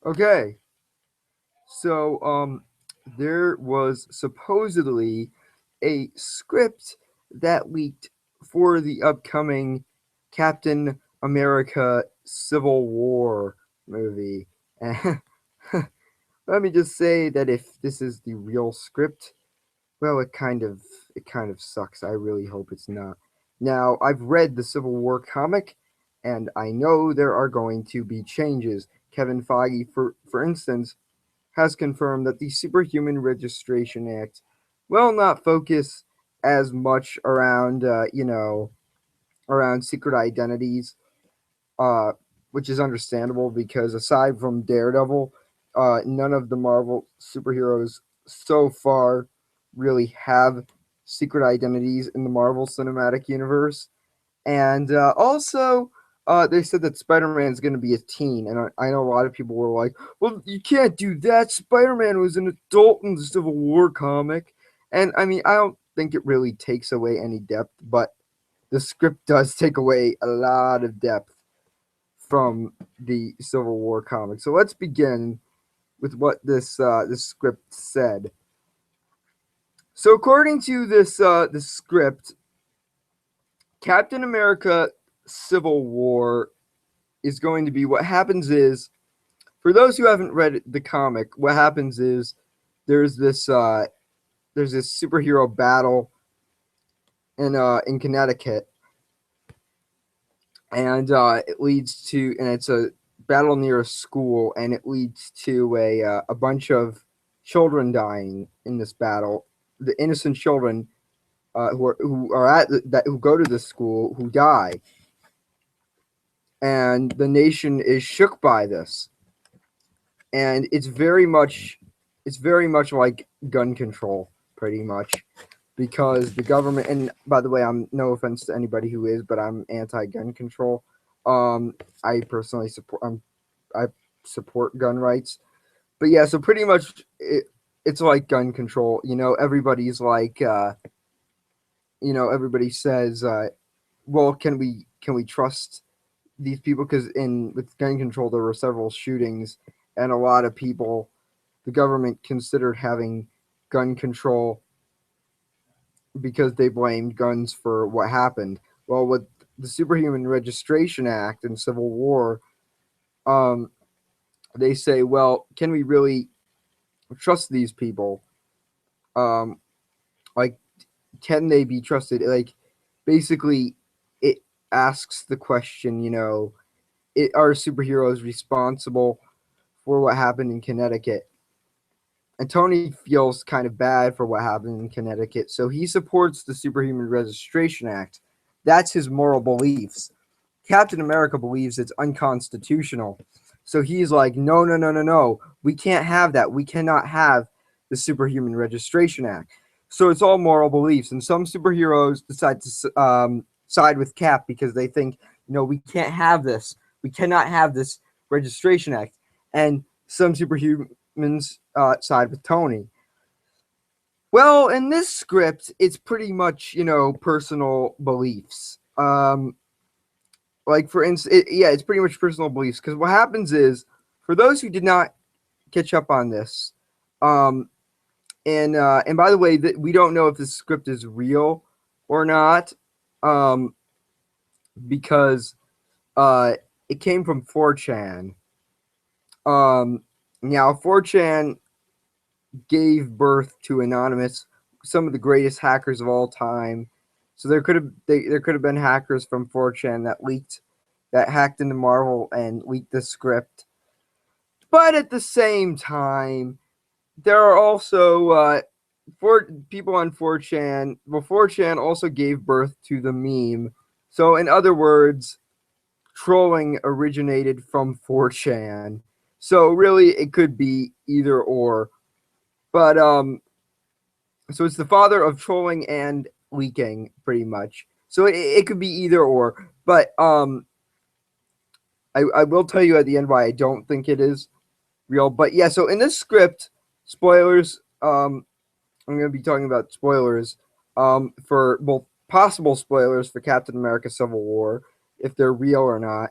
Okay, so there was supposedly a script that leaked for the upcoming Captain America Civil War movie. And let me just say that if this is the real script, well, it kind of sucks. I really hope it's not. Now, I've read the Civil War comic, and I know there are going to be changes. Kevin Feige, for instance, has confirmed that the Superhuman Registration Act will not focus as much around, around secret identities, uh, which is understandable because aside from Daredevil, none of the Marvel superheroes so far really have secret identities in the Marvel Cinematic Universe. And also, they said that Spider Man's going to be a teen. And I know a lot of people were like, well, you can't do that. Spider Man was an adult in the Civil War comic. And I mean, I don't think it really takes away any depth, but the script does take away a lot of depth from the Civil War comic. So let's begin with what this script said. So according to this script, Captain America Civil War is going to be what happens is, for those who haven't read the comic, what happens is there's this uh, there's this superhero battle in Connecticut, and it leads to, and it's a battle near a school, and it leads to a bunch of children dying in this battle. The innocent children who are at that who go to this school who die, and the nation is shook by this, and it's very much like gun control, pretty much, because the government. And by the way, I'm no offense to anybody who is, but I'm anti-gun control. I personally I support gun rights, but yeah, so pretty much it's like gun control. Everybody's like, everybody says, well, can we trust these people? Because in with gun control, there were several shootings, and a lot of people, the government considered having gun control because they blamed guns for what happened. Well, with the Superhuman Registration Act and Civil War, um, they say, well, can we really trust these people? Um, like, can they be trusted? Like, basically, it asks the question, are superheroes responsible for what happened in Connecticut? And Tony feels kind of bad for what happened in Connecticut, so he supports the Superhuman Registration Act. That's his moral beliefs. Captain America believes it's unconstitutional. So he's like, no, no, no, no, no. We can't have that. We cannot have the Superhuman Registration Act. So it's all moral beliefs. And some superheroes decide to side with Cap because they think, we can't have this. We cannot have this Registration Act. And some superhumans side with Tony. Well, in this script, it's pretty much, personal beliefs. Like, for instance, yeah, it's pretty much personal beliefs. Because what happens is, for those who did not catch up on this, um, and by the way, we don't know if this script is real or not, um, because it came from 4chan. Um, Now, 4chan gave birth to Anonymous, some of the greatest hackers of all time. So there could have been hackers from 4chan that hacked into Marvel and leaked the script. But at the same time, there are also for people on 4chan. Well, 4chan also gave birth to the meme. So in other words, trolling originated from 4chan. So really, it could be either or. But so it's the father of trolling and leaking, pretty much. So it could be either or. But I will tell you at the end why I don't think it is real. But yeah, so in this script, spoilers. I'm going to be talking about spoilers for both possible spoilers for Captain America: Civil War, if they're real or not.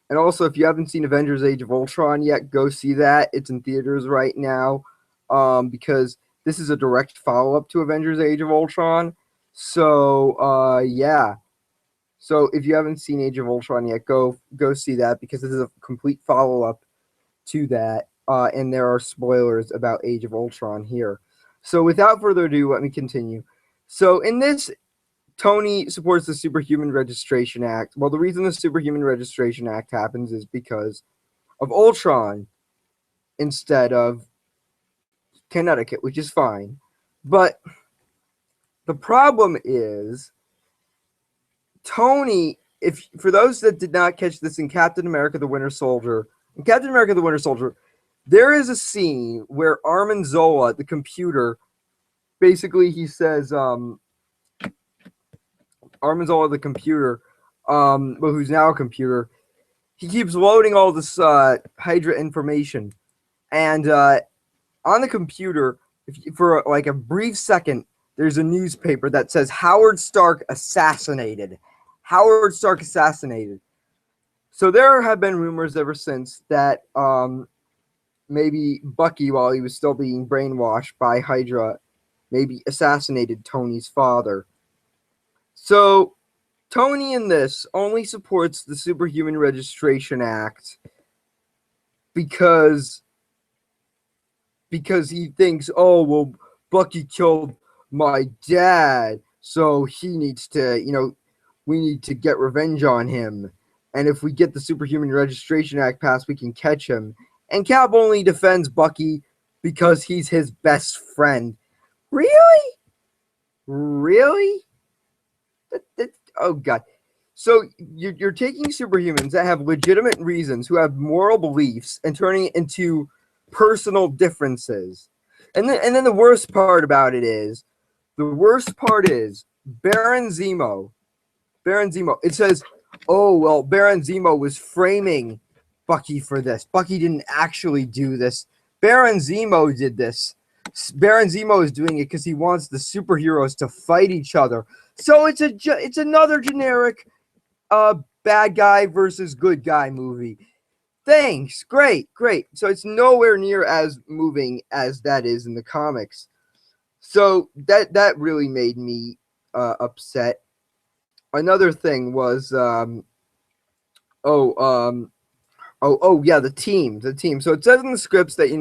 And also, if you haven't seen Avengers Age of Ultron yet, go see that. It's in theaters right now, because this is a direct follow-up to Avengers Age of Ultron. So, yeah. So if you haven't seen Age of Ultron yet, go see that, because this is a complete follow-up to that. And there are spoilers about Age of Ultron here. So without further ado, let me continue. So in this, Tony supports the Superhuman Registration Act. Well, the reason the Superhuman Registration Act happens is because of Ultron instead of Connecticut, which is fine. But the problem is Tony, if for those that did not catch this in Captain America the Winter Soldier, there is a scene where Armin Zola, the computer, basically he says, Armin Zola, the computer, who's now a computer, he keeps loading all this Hydra information. And on the computer, for like a brief second, there's a newspaper that says Howard Stark assassinated. Howard Stark assassinated. So there have been rumors ever since that maybe Bucky, while he was still being brainwashed by Hydra, maybe assassinated Tony's father. So Tony in this only supports the Superhuman Registration Act because he thinks, oh, well, Bucky killed my dad, so he needs to, we need to get revenge on him. And if we get the Superhuman Registration Act passed, we can catch him. And Cap only defends Bucky because he's his best friend. Really? Really? Oh, God. So you're taking superhumans that have legitimate reasons, who have moral beliefs, and turning it into personal differences. And then the worst part is Baron Zemo. It says, oh, well, Baron Zemo was framing Bucky for this. Bucky didn't actually do this. Baron Zemo did this. Baron Zemo is doing it because he wants the superheroes to fight each other. So it's another generic bad guy versus good guy movie. Thanks. Great. So it's nowhere near as moving as that is in the comics. So that really made me upset. Another thing was the team. So it says in the scripts that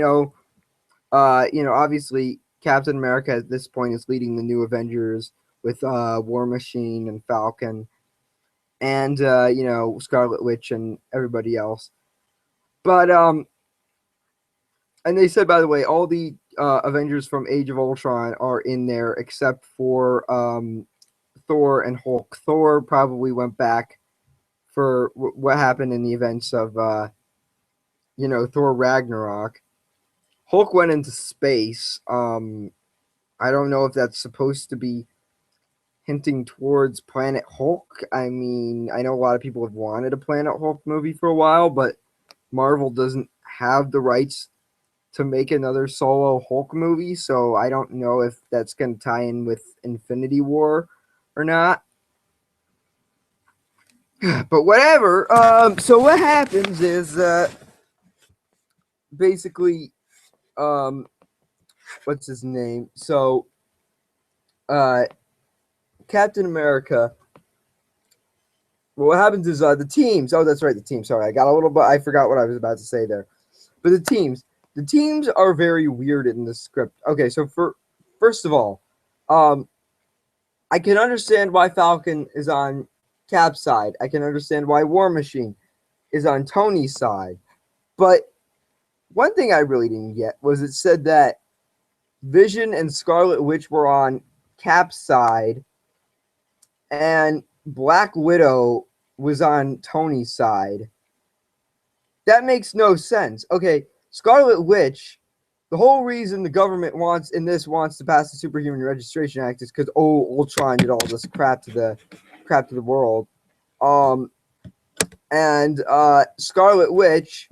obviously Captain America at this point is leading the new Avengers with War Machine and Falcon and Scarlet Witch and everybody else. But and they said, by the way, all the Avengers from Age of Ultron are in there except for Thor and Hulk. Thor probably went back for what happened in the events of Thor Ragnarok. Hulk went into space. I don't know if that's supposed to be hinting towards Planet Hulk. I mean, I know a lot of people have wanted a Planet Hulk movie for a while, but Marvel doesn't have the rights to make another solo Hulk movie, so I don't know if that's going to tie in with Infinity War or not. But whatever. So what happens is basically, what's his name? So Captain America. Well, what happens is the teams. Oh, that's right, the team. Sorry, I got a little bit. I forgot what I was about to say there. But the teams are very weird in the script. Okay, so first of all, I can understand why Falcon is on Cap's side. I can understand why War Machine is on Tony's side. But one thing I really didn't get was it said that Vision and Scarlet Witch were on Cap's side and Black Widow was on Tony's side. That makes no sense. Okay, Scarlet Witch, the whole reason the government wants to pass the Superhuman Registration Act is because Ultron did all this crap to the world. And Scarlet Witch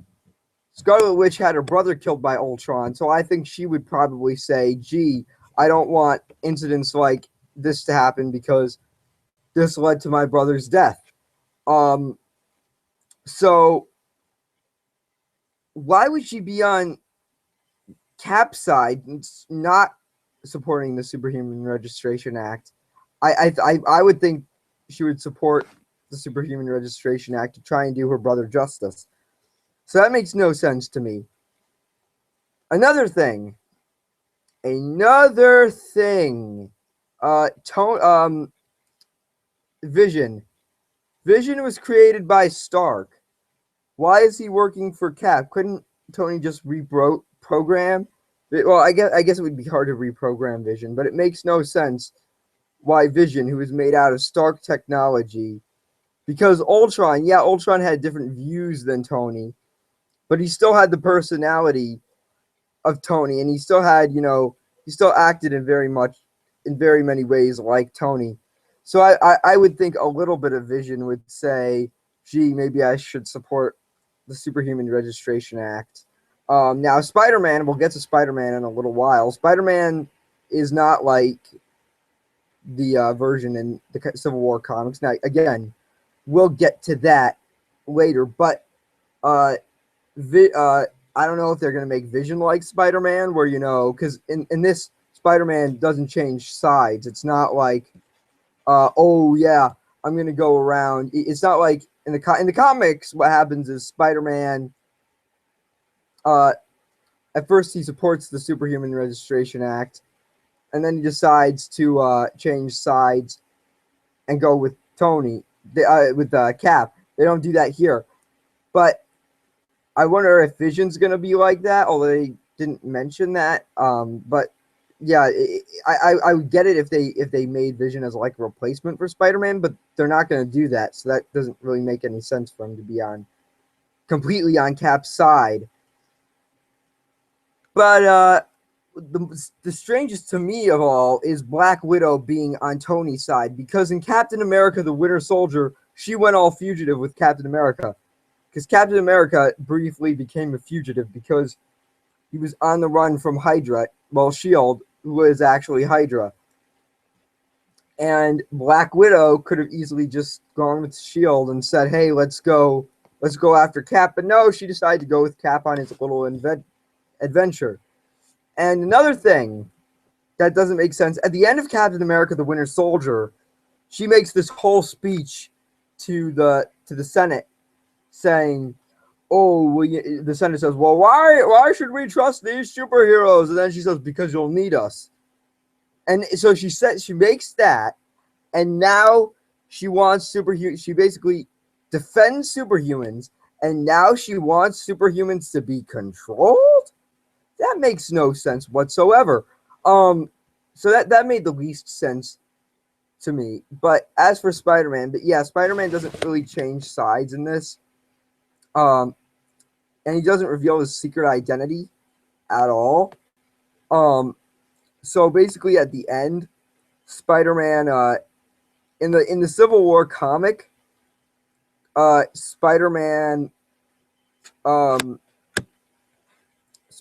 had her brother killed by Ultron, so I think she would probably say, gee, I don't want incidents like this to happen because this led to my brother's death. So why would she be on Cap's side, not supporting the Superhuman Registration Act? I would think she would support the Superhuman Registration Act to try and do her brother justice. So that makes no sense to me. Another thing. Another thing. Vision. Vision was created by Stark. Why is he working for Cap? Couldn't Tony just reprogram? Well, I guess it would be hard to reprogram Vision, but it makes no sense why Vision, who is made out of Stark technology, because Ultron, yeah, Ultron had different views than Tony, but he still had the personality of Tony, and he still had, he still acted in very many ways like Tony. So I would think a little bit of Vision would say, gee, maybe I should support the Superhuman Registration Act. Now, Spider-Man, we'll get to Spider-Man in a little while. Spider-Man is not like the version in the Civil War comics. Now, again, we'll get to that later, but uh, I don't know if they're going to make Vision like Spider-Man, where, because in this, Spider-Man doesn't change sides. It's not like, oh, yeah, I'm going to go around. It's not like in the comics, what happens is Spider-Man, at first he supports the Superhuman Registration Act, and then he decides to change sides and go with Tony, with Cap. They don't do that here. But I wonder if Vision's going to be like that, although they didn't mention that. But yeah, I would get it if they made Vision as like a replacement for Spider-Man, but they're not going to do that, so that doesn't really make any sense for him to be completely on Cap's side. But the strangest to me of all is Black Widow being on Tony's side, because in Captain America: The Winter Soldier, she went all fugitive with Captain America, because Captain America briefly became a fugitive because he was on the run from Hydra. Well, Shield was actually Hydra, and Black Widow could have easily just gone with Shield and said, "Hey, let's go after Cap." But no, she decided to go with Cap on his little adventure. And another thing that doesn't make sense, at the end of Captain America: The Winter Soldier, she makes this whole speech to the Senate saying, "Oh, well, the Senate says, well, why should we trust these superheroes?" And then she says, "Because you'll need us." And so she makes that, and now she wants superhumans. She basically defends superhumans, and now she wants superhumans to be controlled. That makes no sense whatsoever. So that made the least sense to me. But as for Spider-Man, but yeah, Spider-Man doesn't really change sides in this. And he doesn't reveal his secret identity at all. So basically, at the end, Spider-Man, in the Civil War comic, Spider-Man,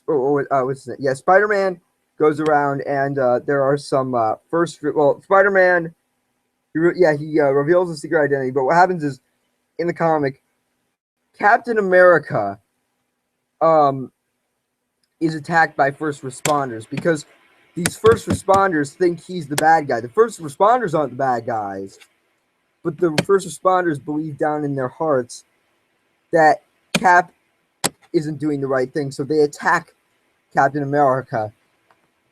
what's it? Yeah, Spider-Man goes around, and there are some Spider-Man, he reveals his secret identity. But what happens is, in the comic, Captain America, is attacked by first responders, because these first responders think he's the bad guy. The first responders aren't the bad guys, but the first responders believe down in their hearts that Cap isn't doing the right thing, so they attack Captain America.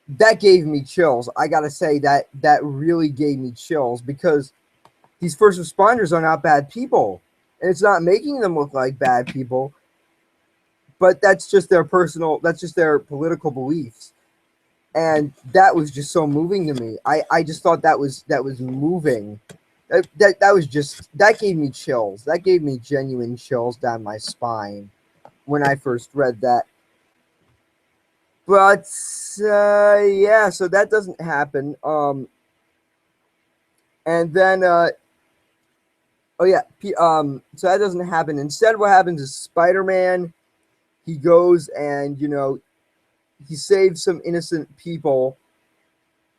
That gave me chills. I gotta say that really gave me chills, because these first responders are not bad people, and it's not making them look like bad people, but that's just their political beliefs. And that was just so moving to me. I just thought that was moving. That gave me chills. That gave me genuine chills down my spine when I first read that. But yeah, so that doesn't happen. And then so that doesn't happen. Instead, what happens is Spider-Man, he goes and he saves some innocent people,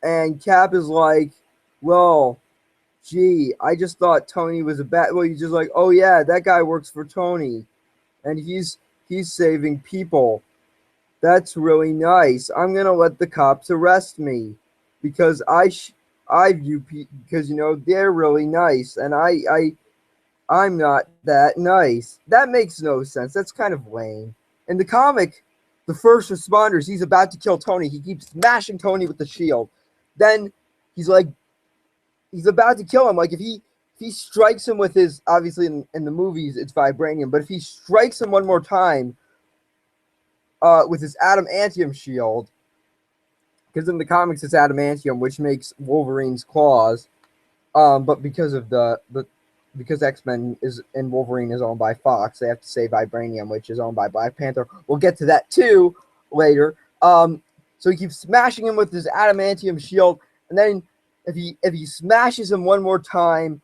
and Cap is like, well, gee, I just thought Tony was a bad. Well, you're just like, oh yeah, that guy works for Tony, and he's saving people. That's really nice. I'm gonna let the cops arrest me because I view because they're really nice, and I'm not that nice. That makes no sense. That's kind of lame. In the comic, the first responders, he's about to kill Tony. He keeps smashing Tony with the shield. Then he's like, he's about to kill him. Like if he strikes him with his, obviously in the movies it's vibranium, but if he strikes him one more time with his adamantium shield, because in the comics it's adamantium, which makes Wolverine's claws. But because of because X-Men is and Wolverine is owned by Fox, they have to say vibranium, which is owned by Black Panther. We'll get to that too later. So he keeps smashing him with his adamantium shield, and then if he smashes him one more time,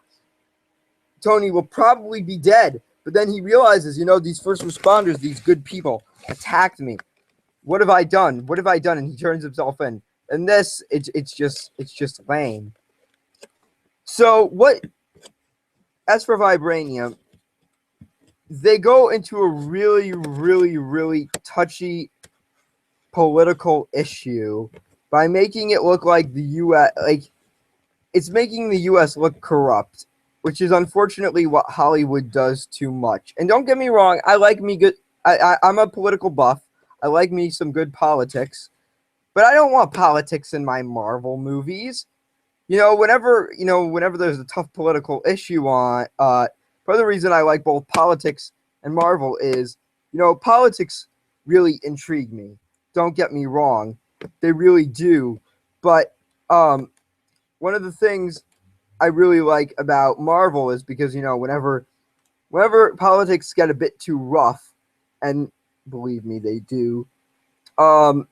Tony will probably be dead. But then he realizes, these first responders, these good people, attacked me. What have I done? What have I done? And he turns himself in. And this, it's just lame. So as for vibranium, they go into a really, really, really touchy political issue by making it look like the U.S. It's making the U.S. look corrupt, which is unfortunately what Hollywood does too much. And don't get me wrong, I like me good. I'm a political buff. I like me some good politics, but I don't want politics in my Marvel movies. Whenever there's a tough political issue on, part of the reason I like both politics and Marvel is, politics really intrigue me. Don't get me wrong, they really do. But one of the things I really like about Marvel is because whenever politics get a bit too rough, and believe me, they do. I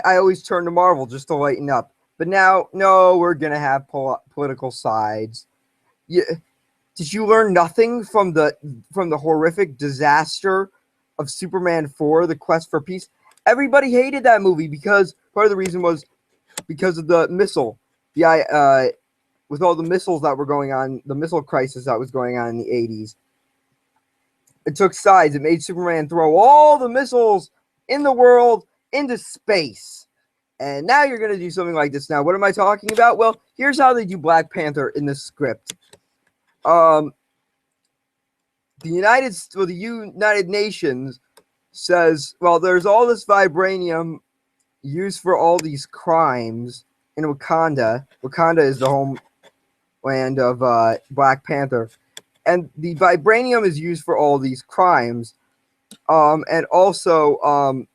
always turn to Marvel just to lighten up. But now, no, we're gonna have political sides. Did you learn nothing from the horrific disaster of Superman 4: The Quest for Peace? Everybody hated that movie because part of the reason was because of the missile. With all the missiles that were going on, the missile crisis that was going on in the 80s. It took sides. It made Superman throw all the missiles in the world into space. And now you're going to do something like this. Now, what am I talking about? Well, here's how they do Black Panther in the script. The United Nations says, well, there's all this vibranium used for all these crimes in Wakanda. Wakanda is the homeland of Black Panther. And the vibranium is used for all these crimes. And also,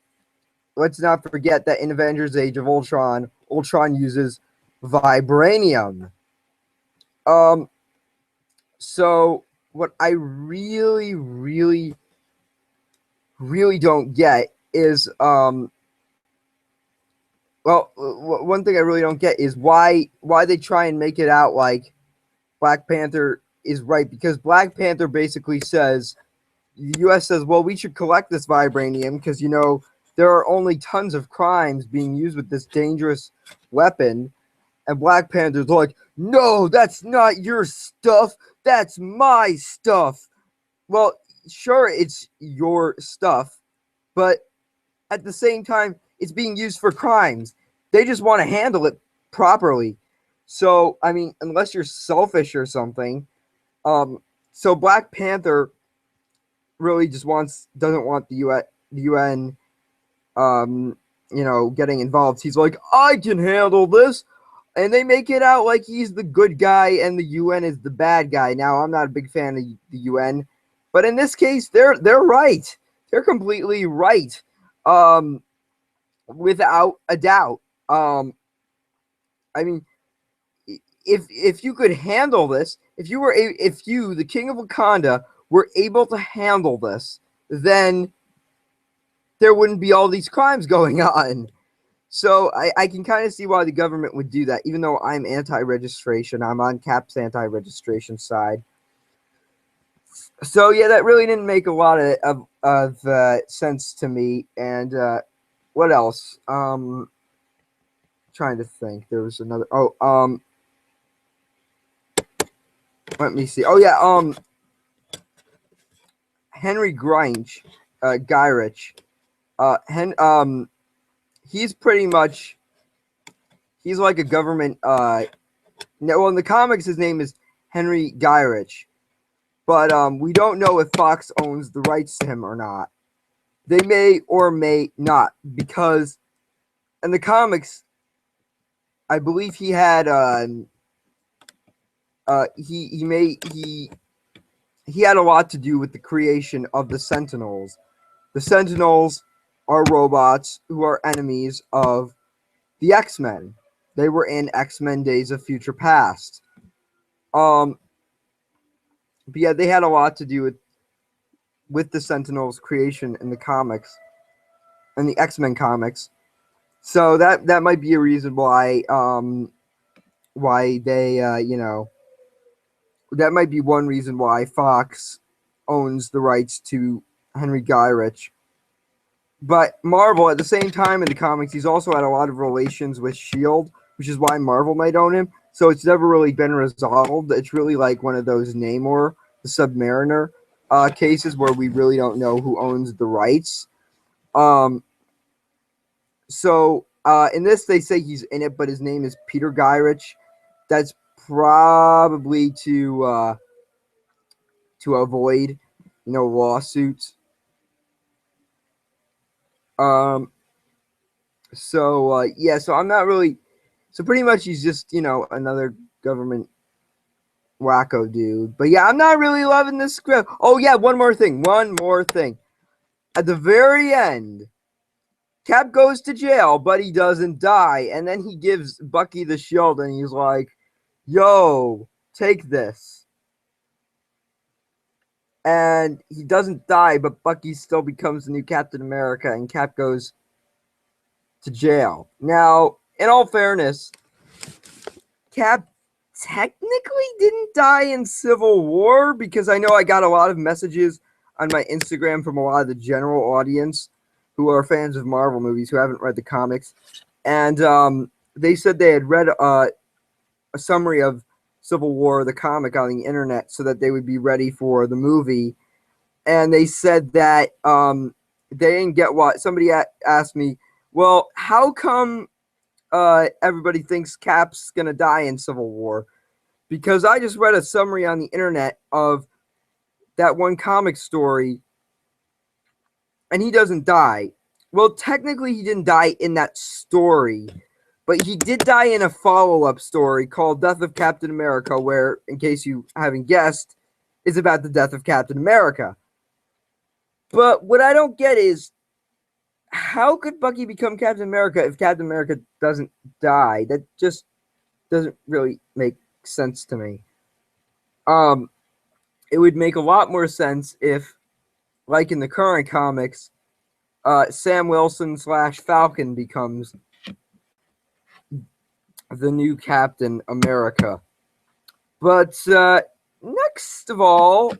let's not forget that in Avengers Age of Ultron, Ultron uses vibranium. So what I really, really, really don't get is, one thing I really don't get is why they try and make it out like Black Panther is right, because Black Panther basically says, the U.S. says, well, we should collect this vibranium because, there are only tons of crimes being used with this dangerous weapon. And Black Panther's like, no, that's not your stuff. That's my stuff. Well, sure, it's your stuff, but at the same time, it's being used for crimes. They just want to handle it properly. So, I mean, unless you're selfish or something. So Black Panther really just doesn't want the UN, getting involved. He's like, I can handle this. And they make it out like he's the good guy and the UN is the bad guy. Now, I'm not a big fan of the UN, but in this case, they're right. They're completely right, without a doubt. I mean, if you could handle this, if you, the King of Wakanda, were able to handle this, then there wouldn't be all these crimes going on. So I can kind of see why the government would do that, even though I'm anti-registration. I'm on Cap's anti-registration side. So, yeah, that really didn't make a lot of sense to me. And what else? Trying to think. There was another... let me see. Oh yeah, Henry Grinch, Gyrich. He's pretty much, he's like a government. No, well, in the comics, his name is Henry Gyrich, but we don't know if Fox owns the rights to him or not. They may or may not, because in the comics, I believe he had he had a lot to do with the creation of the Sentinels. The Sentinels are robots who are enemies of the X-Men. They were in X-Men Days of Future Past. But yeah, they had a lot to do with the Sentinels' creation in the comics, in the X-Men comics. So that might be a reason why they that might be one reason why Fox owns the rights to Henry Gyrich. But Marvel, at the same time in the comics, he's also had a lot of relations with S.H.I.E.L.D., which is why Marvel might own him. So it's never really been resolved. It's really like one of those Namor, the Submariner cases where we really don't know who owns the rights. So in this, they say he's in it, but his name is Peter Gyrich. That's probably to avoid, lawsuits. So I'm not really. So pretty much he's just another government wacko dude. But yeah, I'm not really loving this script. Oh yeah, one more thing. At the very end, Cap goes to jail, but he doesn't die, and then he gives Bucky the shield, and he's like, "Yo, take this." And he doesn't die, but Bucky still becomes the new Captain America, and Cap goes to jail. Now, in all fairness, Cap technically didn't die in Civil War, because I know I got a lot of messages on my Instagram from a lot of the general audience who are fans of Marvel movies who haven't read the comics, and they said they had read a summary of Civil War, the comic, on the internet so that they would be ready for the movie. And they said that they didn't get what somebody asked me. Well, how come everybody thinks Cap's gonna die in Civil War? Because I just read a summary on the internet of that one comic story, and he doesn't die. Well, technically, he didn't die in that story, but he did die in a follow-up story called Death of Captain America, where, in case you haven't guessed, is about the death of Captain America. But what I don't get is, how could Bucky become Captain America if Captain America doesn't die? That just doesn't really make sense to me. It would make a lot more sense if, like in the current comics, Sam Wilson / Falcon becomes the new Captain America. But next of all,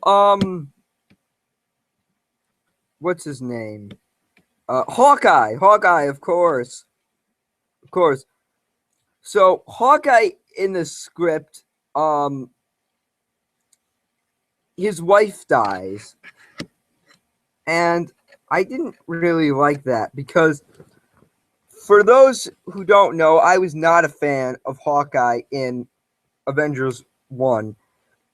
what's his name? Hawkeye. Hawkeye, of course. Of course. So Hawkeye in the script, his wife dies. And I didn't really like that, because for those who don't know, I was not a fan of Hawkeye in Avengers 1,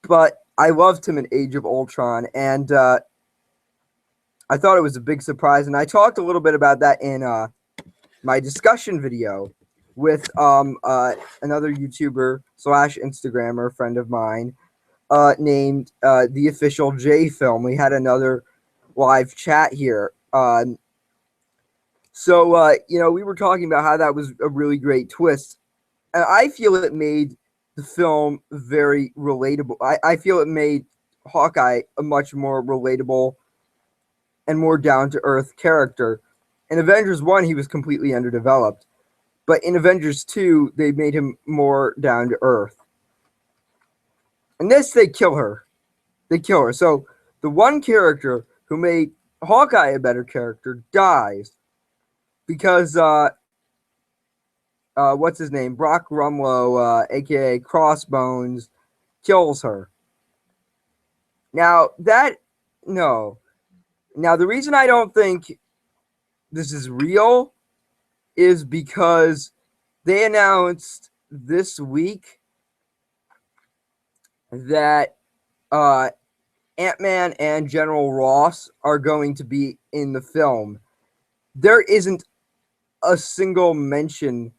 but I loved him in Age of Ultron, and I thought it was a big surprise, and I talked a little bit about that in my discussion video with another YouTuber / Instagrammer friend of mine named The Official J Film. We had another live chat here. So we were talking about how that was a really great twist. And I feel it made the film very relatable. I feel it made Hawkeye a much more relatable and more down-to-earth character. In Avengers 1, he was completely underdeveloped. But in Avengers 2, they made him more down-to-earth. In this, they kill her. They kill her. So the one character who made Hawkeye a better character dies. Because, what's his name? Brock Rumlow, a.k.a. Crossbones, kills her. Now that no. Now the reason I don't think this is real is because they announced this week that Ant-Man and General Ross are going to be in the film. There isn't a single mention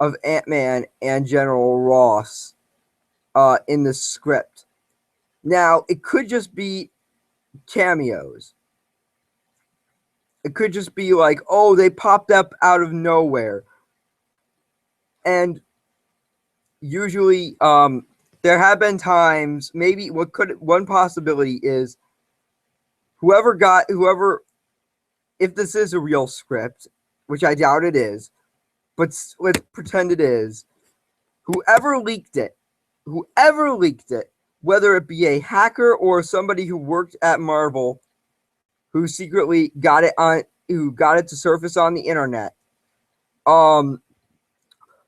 of Ant-Man and General Ross in the script. Now, it could just be cameos. It could just be like, oh, they popped up out of nowhere. And usually, there have been times, maybe one possibility is whoever, if this is a real script, which I doubt it is, but let's pretend it is, whoever leaked it, whether it be a hacker or somebody who worked at Marvel, who secretly got it to surface on the internet,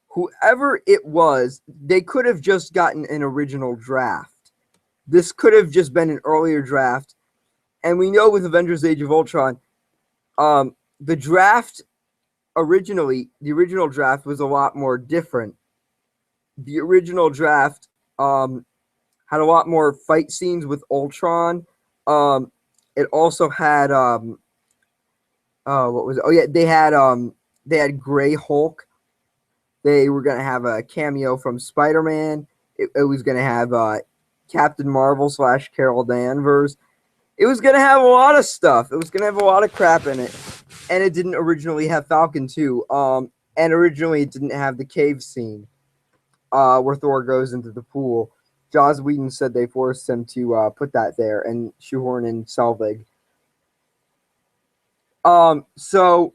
whoever it was, they could have just gotten an original draft. This could have just been an earlier draft. And we know with Avengers Age of Ultron, the original draft was a lot more different. The original draft had a lot more fight scenes with Ultron. It also had they had Grey Hulk. They were gonna have a cameo from Spider-Man. It was gonna have Captain Marvel / Carol Danvers. It was gonna have a lot of stuff. It was gonna have a lot of crap in it, and it didn't originally have Falcon 2. And originally it didn't have the cave scene where Thor goes into the pool. Joss Whedon said they forced him to put that there and shoehorn in Selvig. So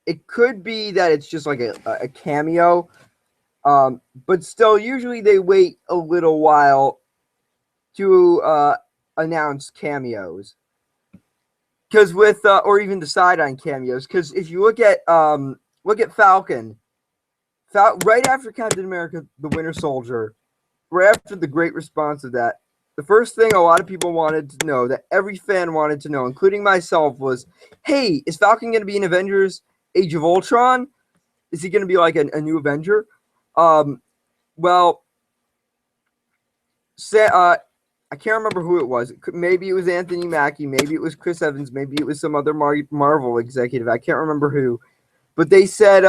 it could be that it's just like a cameo, but still, usually they wait a little while to announce cameos, because or even decide on cameos. Because if you look at Falcon, right after Captain America: The Winter Soldier, right after the great response of that, the first thing a lot of people wanted to know, that every fan wanted to know, including myself, was, hey, is Falcon going to be in Avengers Age of Ultron? Is he going to be like a new Avenger? Well, I can't remember who it was. Maybe it was Anthony Mackie. Maybe it was Chris Evans. Maybe it was some other Marvel executive. I can't remember who. But they said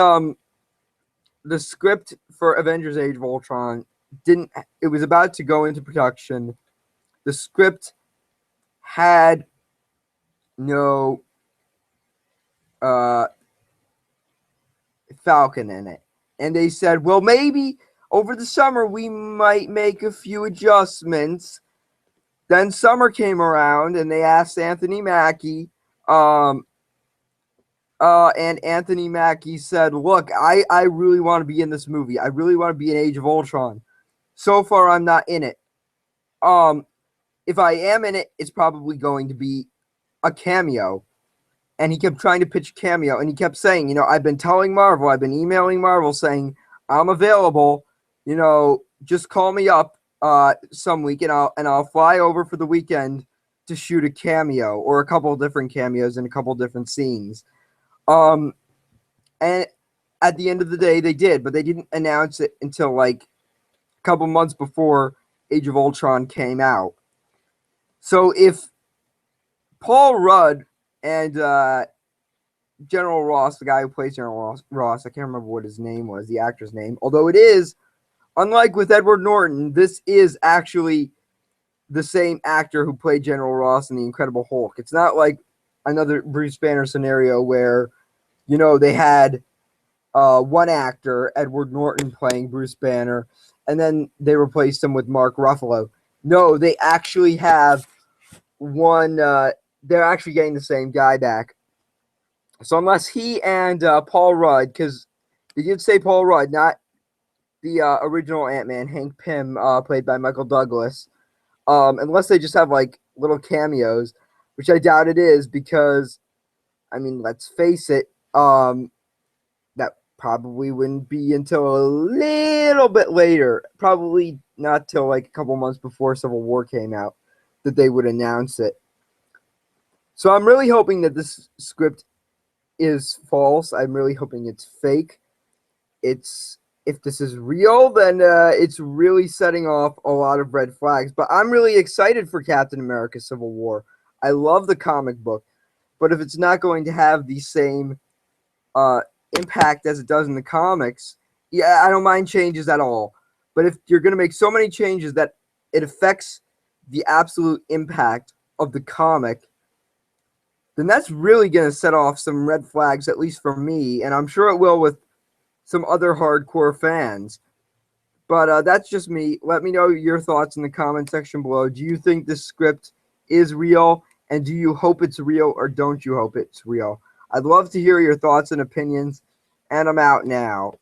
the script for Avengers Age of Ultron it was about to go into production. The script had no Falcon in it. And they said, well, maybe over the summer we might make a few adjustments. Then summer came around and they asked Anthony Mackie, and Anthony Mackie said, look, I really want to be in this movie. I really want to be in Age of Ultron. So far, I'm not in it. If I am in it, it's probably going to be a cameo. And he kept trying to pitch a cameo, and he kept saying, I've been telling Marvel, I've been emailing Marvel saying, I'm available, just call me up some week, and I'll fly over for the weekend to shoot a cameo or a couple of different cameos in a couple of different scenes. And at the end of the day, they did, but they didn't announce it until like a couple months before Age of Ultron came out. So if Paul Rudd and General Ross, the guy who plays General Ross, I can't remember what his name was, the actor's name, although it is, unlike with Edward Norton, this is actually the same actor who played General Ross in The Incredible Hulk. It's not like another Bruce Banner scenario where, they had one actor, Edward Norton, playing Bruce Banner, and then they replaced him with Mark Ruffalo. No, they actually have one, they're actually getting the same guy back. So unless he and Paul Rudd, because they did say Paul Rudd, not the original Ant-Man, Hank Pym, played by Michael Douglas, unless they just have like little cameos, which I doubt it is, because, I mean, let's face it, that probably wouldn't be until a little bit later, probably not till like a couple months before Civil War came out, that they would announce it. So I'm really hoping that this script is false. I'm really hoping it's fake. It's If this is real, then it's really setting off a lot of red flags. But I'm really excited for Captain America: Civil War. I love the comic book, but if it's not going to have the same uh, impact as it does in the comics, yeah, I don't mind changes at all. But if you're going to make so many changes that it affects the absolute impact of the comic, then that's really going to set off some red flags, at least for me, and I'm sure it will with some other hardcore fans. But that's just me. Let me know your thoughts in the comment section below. Do you think this script is real? And do you hope it's real, or don't you hope it's real? I'd love to hear your thoughts and opinions. And I'm out now.